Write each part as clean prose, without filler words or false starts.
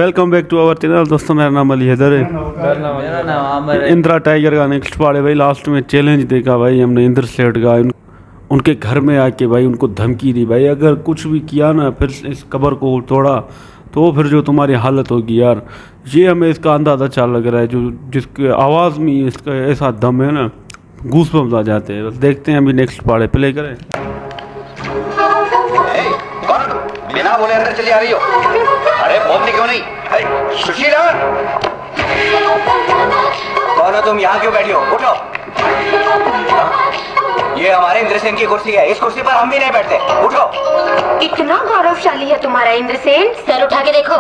Welcome back to our channel. दोस्तों मेरा नाम अली हैदर है। मेरा नाम आमिर है। इंदिरा टाइगर का नेक्स्ट पार्ट है भाई। लास्ट में चैलेंज देखा भाई हमने इंद्र सेठ का। उनके घर में आके भाई उनको धमकी दी भाई, अगर कुछ भी किया ना फिर इस कब्र को तोड़ा तो फिर जो तुम्हारी हालत होगी यार। ये हमें इसका अंदाज़ा अच्छा लग रहा है, जो जिसके आवाज़ में इसका ऐसा दम है ना, गूज़बम्स आ जाते हैं। बस देखते हैं अभी नेक्स्ट पार्ट है, प्ले करें। कौन बिना बोले अंदर चली आ रही हो? अरे बोलती क्यों नहीं? सुशीला, कौन हो तुम? यहाँ क्यों बैठी हो? उठो। ये हमारे इंद्रसेन की कुर्सी है, इस कुर्सी पर हम भी नहीं बैठते। उठो। इतना गौरवशाली है तुम्हारा इंद्रसेन, सर उठा के देखो।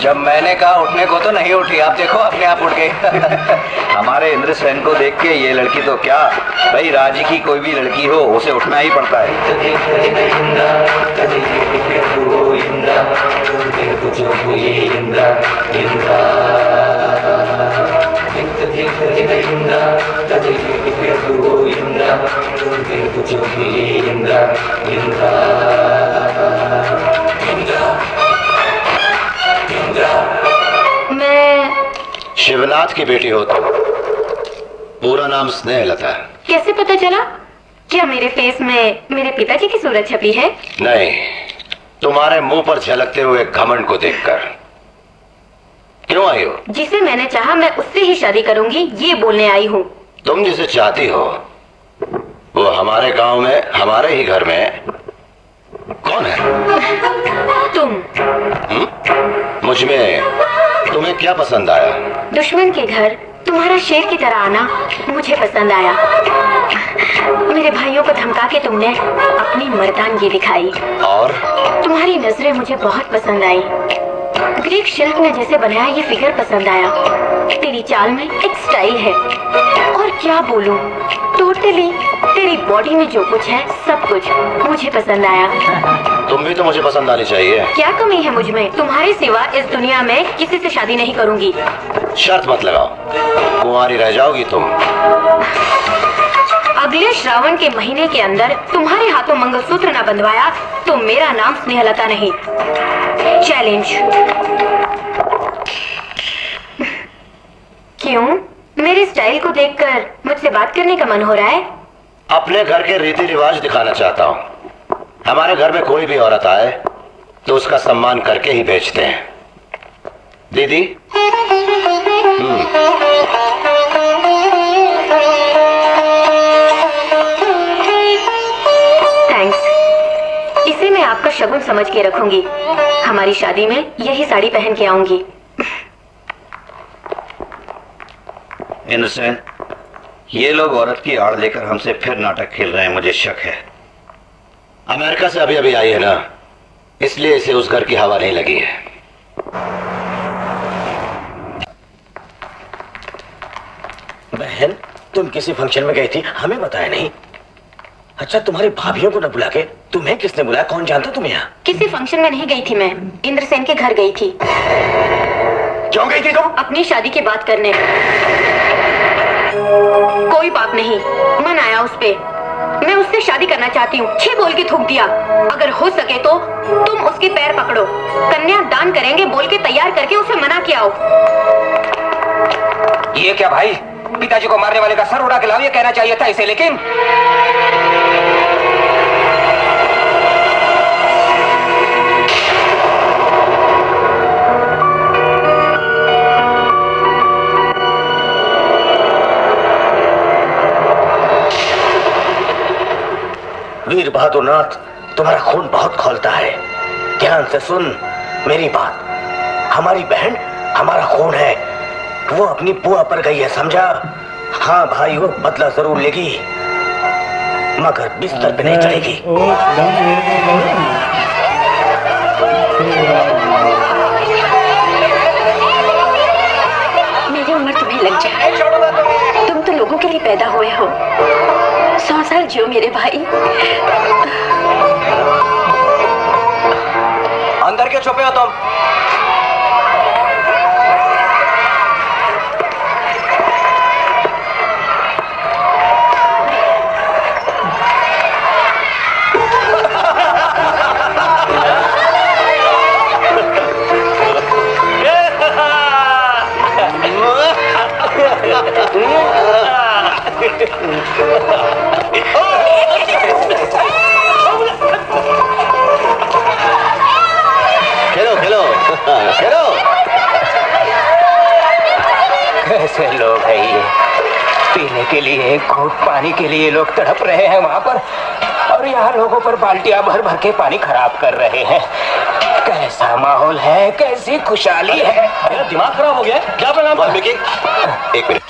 जब मैंने कहा उठने को तो नहीं उठी, आप देखो अपने आप उठ गई। हमारे इंद्रसेन को देख के ये लड़की तो क्या भाई, राज्य की कोई भी लड़की हो उसे उठना ही पड़ता है। मैं शिवनाथ की बेटी हो तुम। पूरा नाम स्नेहलता। कैसे पता चला? क्या मेरे फेस में मेरे पिताजी की सूरत छपी है? नहीं, तुम्हारे मुंह पर झलकते हुए घमंड को देखकर। क्यों आई हो? जिसे मैंने चाहा मैं उससे ही शादी करूंगी, ये बोलने आई हूँ। तुम जिसे चाहती हो वो हमारे गांव में, हमारे ही घर में कौन है? तुम। मुझ में तुम्हें क्या पसंद आया? दुश्मन के घर तुम्हारा शेर की तरह आना मुझे पसंद आया। मेरे भाइयों को धमका के तुमने अपनी मर्दानगी दिखाई और तुम्हारी नजरें मुझे बहुत पसंद आई। ग्रीक शिल्प ने जैसे बनाया ये फिगर पसंद आया। तेरी चाल में एक स्टाइल है, और क्या बोलूं, टोटली तेरी बॉडी में जो कुछ है सब कुछ मुझे पसंद आया। तुम भी तो मुझे पसंद आनी चाहिए। क्या कमी है मुझ में? तुम्हारे सिवा इस दुनिया में किसी से शादी नहीं करूंगी। शर्त मत लगाओ, कुंवारी रह जाओगी तुम। अगले श्रावण के महीने के अंदर तुम्हारे हाथों मंगलसूत्र न बंधवाया तो मेरा नाम स्नेहलता नहीं। चैलेंज। क्यों? मेरे स्टाइल को देखकर मुझसे बात करने का मन हो रहा है? अपने घर के रीति रिवाज दिखाना चाहता हूँ। हमारे घर में कोई भी औरत आए तो उसका सम्मान करके ही भेजते हैं। दीदी। थैंक्स। इसे मैं आपका शगुन समझ के रखूंगी। हमारी शादी में यही साड़ी पहन के आऊंगी। इंद्रसेन, ये लोग औरत की आड़ लेकर हमसे फिर नाटक खेल रहे हैं, मुझे शक है। अमेरिका से अभी अभी आई है ना, इसलिए इसे उस घर की हवा नहीं लगी है। बहन, तुम किसी फंक्शन में गई थी, हमें बताया नहीं। अच्छा, तुम्हारी भाभियों को न बुला के तुम्हें किसने बुलाया? कौन जानता तुम्हें यहाँ? किसी फंक्शन में नहीं गई थी मैं, इंद्रसेन के घर गई थी। क्यों गई थी तुम? अपनी शादी की बात करने। कोई बात नहीं, मन आया उस पे। मैं उससे शादी करना चाहती हूँ। छी बोल के थूक दिया। अगर हो सके तो तुम उसके पैर पकड़ो। कन्या दान करेंगे बोल के तैयार करके उसे मना के आओ। ये क्या भाई, पिताजी को मारने वाले का सर उड़ा के लाओ, ये कहना चाहिए था इसे। लेकिन वीर बहादुर नाथ, तुम्हारा खून बहुत खौलता है। ध्यान से सुन मेरी बात। हमारी बहन हमारा खून है। वो अपनी बुआ पर गई है, समझा? हाँ भाई, वो बदला जरूर लेगी, मगर बिस्तर पे नहीं चढ़ेगी। मेरी उम्र तुम्हें लग जाए, तुम तो लोगों के लिए पैदा हुए हो। 100 साल जियो मेरे भाई। अंदर क्यों छुपे हो तुम? खेलो खेलो खेलो। कैसे लोग हैं ये, पीने के लिए एक घूंट पानी के लिए लोग तड़प रहे हैं वहां पर, और यहाँ लोगों पर बाल्टियां भर भर के पानी खराब कर रहे हैं। कैसा माहौल है, कैसी खुशहाली है। मेरा दिमाग खराब हो गया। क्या प्रणाम वाल्मीकि। एक मिनट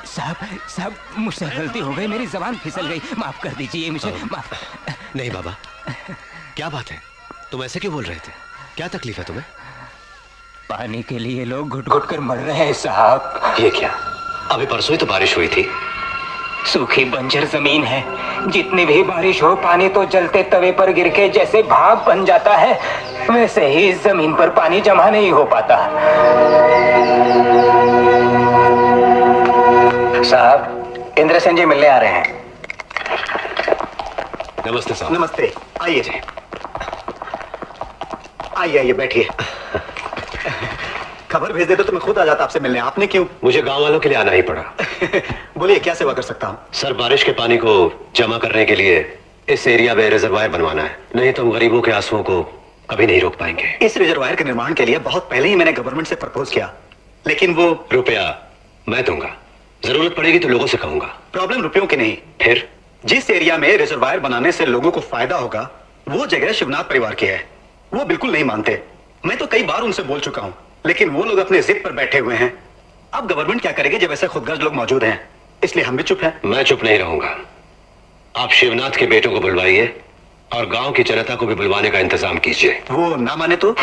साहब मुझसे गलती हो गई, मेरी जबान फिसल गई, माफ कर दीजिए मुझे। माफ। नहीं बाबा, क्या बात है? तुम ऐसे क्यों बोल रहे थे? क्या तकलीफ है तुम्हें? पानी के लिए लोग घुट घुट कर मर रहे हैं साहब। ये क्या? अभी परसों ही तो बारिश हुई थी। सूखी बंजर जमीन है, जितनी भी बारिश हो पानी तो जलते तवे पर गिर के जैसे भाप बन जाता है, वैसे ही इस जमीन पर पानी जमा नहीं हो पाता। साहब, इंद्रसेन जी मिलने आ रहे हैं। नमस्ते साहब। नमस्ते, आइए जी, आइए आइए बैठिए। खबर भेज दे तो मैं खुद आ जाता आपसे मिलने, आपने क्यों? मुझे गांव वालों के लिए आना ही पड़ा। बोलिए, क्या सेवा कर सकता हूँ? सर, बारिश के पानी को जमा करने के लिए इस एरिया में रिजर्वायर बनवाना है, नहीं तो हम गरीबों के आंसुओं को कभी नहीं रोक पाएंगे। इस रिजर्वायर के निर्माण के लिए बहुत पहले ही मैंने गवर्नमेंट से प्रपोज किया, लेकिन वो रुपया मैं दूंगा, जरूरत पड़ेगी तो लोगों से कहूंगा। प्रॉब्लम रुपयों की नहीं, फिर जिस एरिया में रिजर्वायर बनाने से लोगों को फायदा होगा वो जगह शिवनाथ परिवार की है। वो बिल्कुल नहीं मानते। मैं तो कई बार उनसे बोल चुका हूं, लेकिन वो लोग अपने जिद पर बैठे हुए हैं। अब गवर्नमेंट क्या करेगी जब ऐसे खुदगर्ज लोग मौजूद हैं, इसलिए हम भी चुप हैं। मैं चुप नहीं रहूंगा। आप शिवनाथ के बेटों को बुलवाइए और गांव की जनता को भी बुलवाने का इंतजाम कीजिए। वो ना माने तो?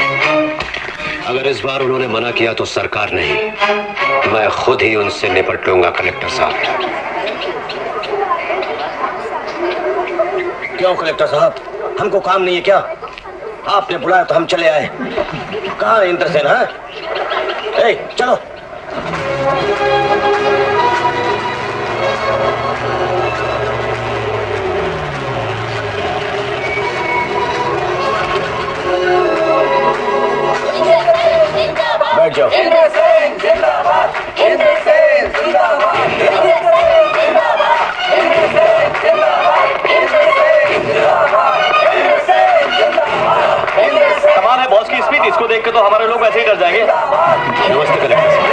अगर इस बार उन्होंने मना किया तो सरकार नहीं, मैं खुद ही उनसे निपट लूंगा। कलेक्टर साहब। क्यों कलेक्टर साहब, हमको काम नहीं है क्या? आपने बुलाया तो हम चले आए। कहाँ है इंद्रसेन? है चलो। बैठ जाओ। इंद्रसेन जिंदाबाद, इंद्रसेन जिंदाबाद, इंद्रसेन जिंदाबाद, इंद्रसेन जिंदाबाद, इंद्रसेन जिंदाबाद, इंद्रसेन जिंदाबाद, इंद्रसेन। कमाल है बॉस की स्पीड, इसको देख के तो हमारे लोग वैसे ही डर जाएंगे। नमस्ते कलेक्टर साहब।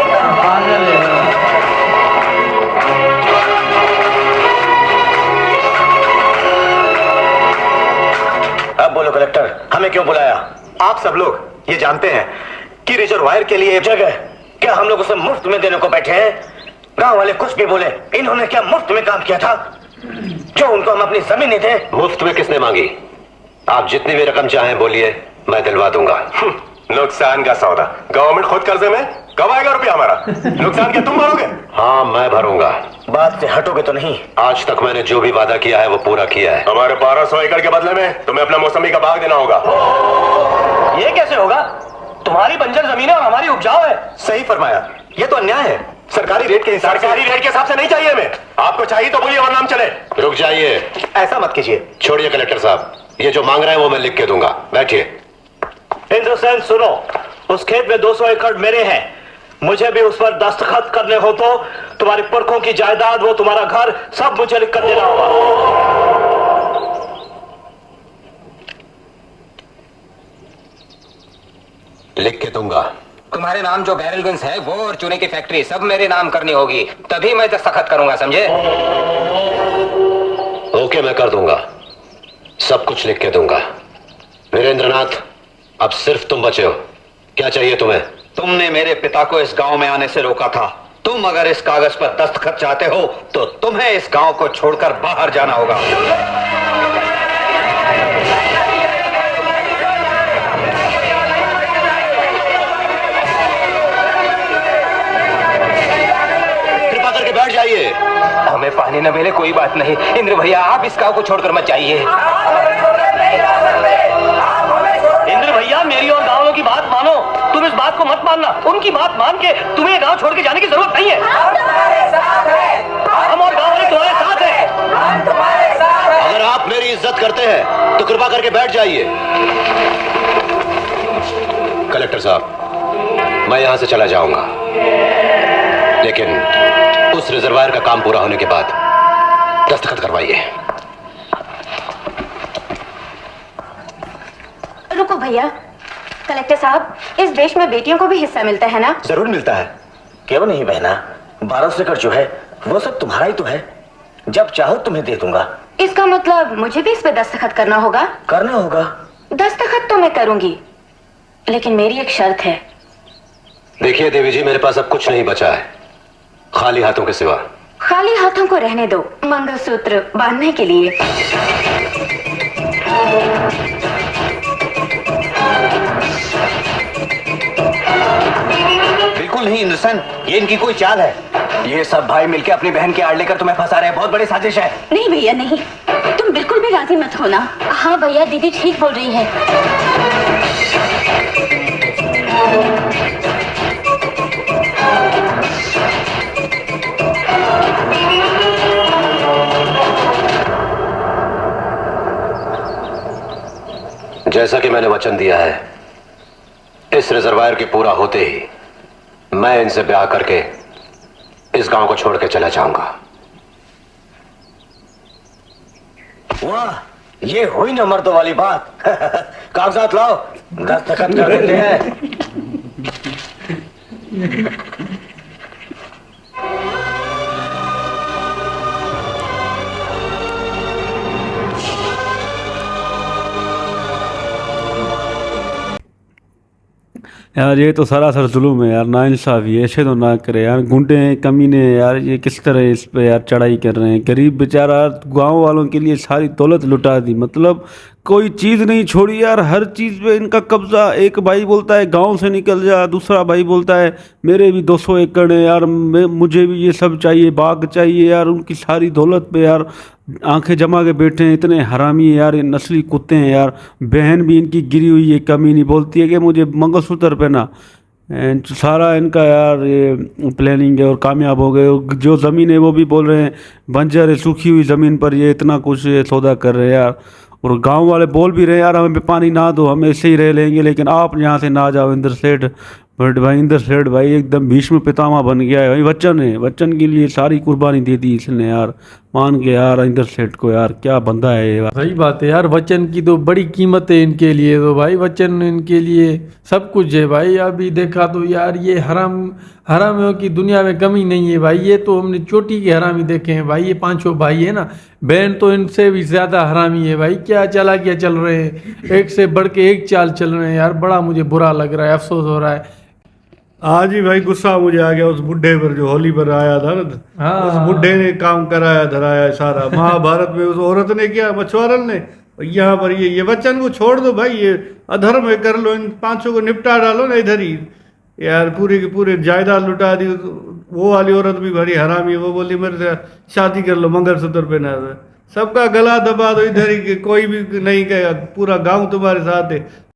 अब बोलो कलेक्टर, हमें क्यों बुलाया? आप सब लोग ये जानते हैं कि रिजर्वायर के लिए एक जगह क्या हम लोग उसे मुफ्त में देने को बैठे हैं? गांव वाले कुछ भी बोले, इन्होंने क्या मुफ्त में काम किया था जो उनको हम अपनी जमीन नहीं थे? मुफ्त में किसने मांगी? आप जितनी भी रकम चाहें बोलिए, मैं दिलवा दूंगा। नुकसान का सौदा, गवर्नमेंट खुद कर्जे में, कब आएगा रुपया हमारा? नुकसान क्या तुम भरोगे? हाँ, मैं भरूंगा। बात से हटोगे तो नहीं? आज तक मैंने जो भी वादा किया है वो पूरा किया है। हमारे 1200 एकड़ के बदले में तुम्हें अपना मौसमी का बाग देना होगा। ये कैसे होगा? तुम्हारी बंजर जमीन है और हमारी उपजाऊ है। सही फरमाया, ये तो अन्याय है। सरकारी रेट के हिसाब से नहीं चाहिए हमें। आपको चाहिए तो बोलिए वरना हम चले। रुक जाइए। ऐसा मत कीजिए। छोड़िए कलेक्टर साहब, ये जो मांग रहे हैं वो मैं लिख के दूंगा। बैठिए। इंद्रसेन सुनो, उस खेत में 200 एकड़ मेरे हैं। मुझे भी उस पर दस्तखत करने हो तो तुम्हारे पुरखों की जायदाद, वो तुम्हारा घर, सब मुझे लिख कर देना होगा। लिख के दूंगा। तुम्हारे नाम जो बैरलगंज है वो और चूने की फैक्ट्री सब मेरे नाम करनी होगी, तभी मैं दस्तखत करूंगा, समझे? ओके, मैं कर दूंगा, सब कुछ लिख के दूंगा। वीरेंद्रनाथ, अब सिर्फ तुम बचे हो। क्या चाहिए तुम्हें? तुमने मेरे पिता को इस गांव में आने से रोका था। तुम अगर इस कागज पर दस्तखत चाहते हो तो तुम्हें इस गांव को छोड़कर बाहर जाना होगा। कृपा करके बैठ जाइए। हमें पानी न मिले कोई बात नहीं, इंद्र भैया आप इस गांव को छोड़कर मत जाइए। इंद्र भैया, मेरी और गांव वालों की बात मानो, तुम इस बात को मत मानना। उनकी बात मान के तुम्हें गांव छोड़ के जाने की जरूरत नहीं है। हम और गांव वाले तुम्हारे साथ हैं। अगर आप मेरी इज्जत करते हैं तो कृपा करके बैठ जाइए। कलेक्टर साहब, मैं यहां से चला जाऊंगा, लेकिन उस रिजर्वायर का काम पूरा होने के बाद दस्तखत करवाइए। रुको भैया, कलेक्टर साहब, इस देश में बेटियों को भी हिस्सा मिलता है ना? जरूर मिलता है, क्यों नहीं बहना। 1200 एकड़ जो है वो सब तुम्हारा ही तो है। जब चाहो तुम्हें दे दूंगा। इसका मतलब मुझे भी इस पे दस्तखत करना होगा? करना होगा। दस्तखत तो मैं करूंगी, लेकिन मेरी एक शर्त है। देखिए देवी जी, मेरे पास अब कुछ नहीं बचा है खाली हाथों के सिवा। खाली हाथों को रहने दो, मंगलसूत्र बांधने के लिए। बिल्कुल नहीं इंद्रसेन, ये इनकी कोई चाल है। ये सब भाई मिलके अपनी बहन की आड़ लेकर तुम्हें फंसा रहे हैं। बहुत बड़ी साजिश है। नहीं भैया नहीं, तुम बिल्कुल भी राजी मत होना। हाँ भैया, दीदी ठीक बोल रही है। जैसा कि मैंने वचन दिया है, इस रिजर्वायर के पूरा होते ही मैं इनसे ब्याह करके इस गांव को छोड़ के चला जाऊंगा। वाह, ये हुई ना मर्दों वाली बात। कागजात लाओ, दस्तखत कर देते हैं। यार ये तो सरासर जुल्म है यार, नाइंसाफ़ी है। ऐसे तो ना करे यार, गुंडे हैं, कमीने हैं यार। ये किस तरह इस पे यार चढ़ाई कर रहे हैं। गरीब बेचारा गांव वालों के लिए सारी दौलत लुटा दी, मतलब कोई चीज़ नहीं छोड़ी यार। हर चीज़ पे इनका कब्जा। एक भाई बोलता है गांव से निकल जा, दूसरा भाई बोलता है मेरे भी 200 एकड़ है यार, मुझे भी ये सब चाहिए, बाग चाहिए यार। उनकी सारी दौलत पे यार आंखें जमा के बैठे हैं। इतने हरामी है यार, ये नस्ली कुत्ते हैं यार। बहन भी इनकी गिरी हुई है, कमी नहीं बोलती है कि मुझे मंगलसूत्र पहना। एंड सारा इनका यार ये प्लानिंग है और कामयाब हो गए। और जो ज़मीन है वो भी बोल रहे हैं बंजर है, सूखी हुई ज़मीन पर ये इतना कुछ सौदा कर रहे हैं यार। और गांव वाले बोल भी रहे हैं यार हमें पानी ना दो, हम ऐसे ही रह लेंगे, लेकिन आप यहाँ से ना जाओ। इंद्र सेठ, बट भाई इंद्र सेठ भाई एकदम भीष्म पितामह बन गया है भाई। वचन है, वचन के लिए सारी कुर्बानी दे दी इसने यार, मान के यार इंद्र सेठ को। यार क्या बंदा है ये। सही बात है यार, वचन की तो बड़ी कीमत है इनके लिए। तो भाई वचन इनके लिए सब कुछ है भाई। अभी देखा तो यार ये हरामियों की दुनिया में कमी नहीं है भाई। ये तो हमने चोटी के हरामी देखे हैं भाई। ये पांचों भाई है ना, बहन तो इनसे भी ज़्यादा हरामी है भाई। क्या चालाकियाँ चल रहे हैं, एक से बढ़ के एक चाल चल रहे हैं यार। बड़ा मुझे बुरा लग रहा है, अफसोस हो रहा है। आज ही भाई गुस्सा मुझे आ गया उस बुढ़े पर जो होली पर आया था ना। हाँ, उस बुढ़े ने काम कराया धराया सारा। महाभारत में उस औरत ने किया, मछुआरन ने। यहाँ पर ये वचन को छोड़ दो भाई, ये अधर्म है, कर लो। इन पांचों को निपटा डालो ना इधर ही यार। पूरे के पूरे जायदाद लुटा दी। वो वाली औरत भी बड़ी हरामी है, वो बोली मेरे से शादी कर लो, मंगलसूत्र पहना दो। सबका गला दबा दो इधर ही, कोई भी नहीं कहेगा, पूरा गाँव तुम्हारे साथ है।